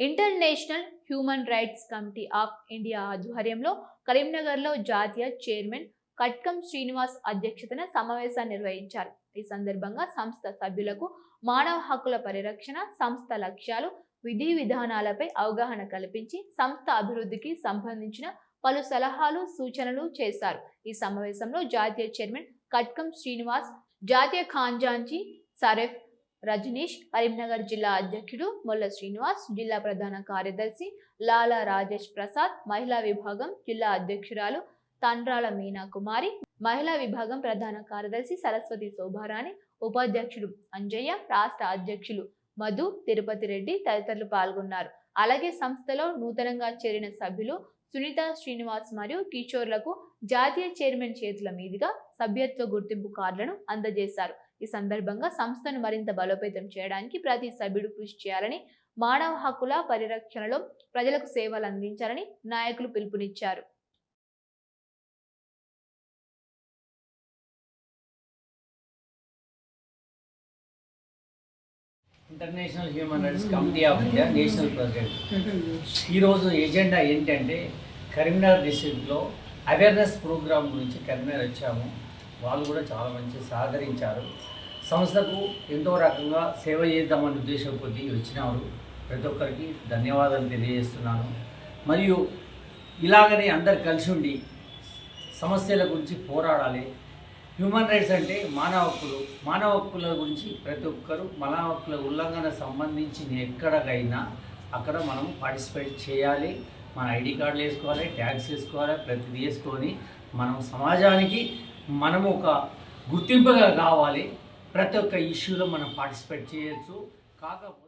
International human rights committee of India ఆధ్వర్యంలో కరీంనగర్లో జాతీయ చైర్మన్ కట్కం శ్రీనివాస్ అధ్యక్షతన సమావేశాన్ని నిర్వహించారు. ఈ సందర్భంగా సంస్థ సభ్యులకు మానవ హక్కుల పరిరక్షణ, సంస్థ లక్ష్యాలు, విధి విధానాలపై అవగాహన కల్పించి సంస్థ అభివృద్ధికి సంబంధించిన పలు సలహాలు, సూచనలు చేశారు. ఈ సమావేశంలో జాతీయ చైర్మన్ కట్కం శ్రీనివాస్, జాతీయ ఖజాంచీ సరెఫ్ రజనీష్, కరీంనగర్ జిల్లా అధ్యక్షుడు మొల్ల శ్రీనివాస్, జిల్లా ప్రధాన కార్యదర్శి లాలా రాజేష్ ప్రసాద్, మహిళా విభాగం జిల్లా అధ్యక్షురాలు తండ్రాల మీనా కుమారి, మహిళా విభాగం ప్రధాన కార్యదర్శి సరస్వతి శోభారాణి, ఉపాధ్యక్షుడు అంజయ్య, రాష్ట్ర అధ్యక్షులు మధు, తిరుపతి రెడ్డి తదితరులు పాల్గొన్నారు. అలాగే సంస్థలో నూతనంగా చేరిన సభ్యులు సునీత, శ్రీనివాస్ మరియు కిషోర్లకు జాతీయ చైర్మన్ చేతుల మీదుగా సభ్యత్వ గుర్తింపు కార్డులను అందజేశారు. ఈ సందర్భంగా సంస్థను మరింత బలోపేతం చేయడానికి ప్రతి సభ్యుడు కృషి చేయాలని, మానవ హక్కుల పరిరక్షణలో ప్రజలకు సేవలు అందించాలని నాయకులు పిలుపునిచ్చారు. International human rights committee of India national president. ఈరోజు ఎజెండా ఏంటంటే కరీంనగర్ డిస్ట్రిక్ట్లో అవేర్నెస్ ప్రోగ్రామ్ గురించి కరీంనగర్ వచ్చాము. వాళ్ళు కూడా చాలా మంచి సహకరించారు. సంస్థకు ఎంతో రకంగా సేవ చేద్దామనే ఉద్దేశం కొద్దీ వచ్చినారు. ప్రతి ఒక్కరికి ధన్యవాదాలు తెలియజేస్తున్నాను. మరియు ఇలాగనే అందరు కలిసి ఉండి సమస్యల గురించి పోరాడాలి. హ్యూమన్ రైట్స్ అంటే మానవ హక్కుల గురించి ప్రతి ఒక్కరు మానవ హక్కుల ఉల్లంఘన సంబంధించి ఎక్కడికైనా అక్కడ మనం పార్టిసిపేట్ చేయాలి. మన ఐడి కార్డులు వేసుకోవాలి, ట్యాక్స్ వేసుకోవాలి, ప్రతిదీ వేసుకొని మనం సమాజానికి మనము ఒక గుర్తింపుగా కావాలి. ప్రతి ఒక్క ఇష్యూలో మనం పార్టిసిపేట్ చేయొచ్చు. కాకపోతే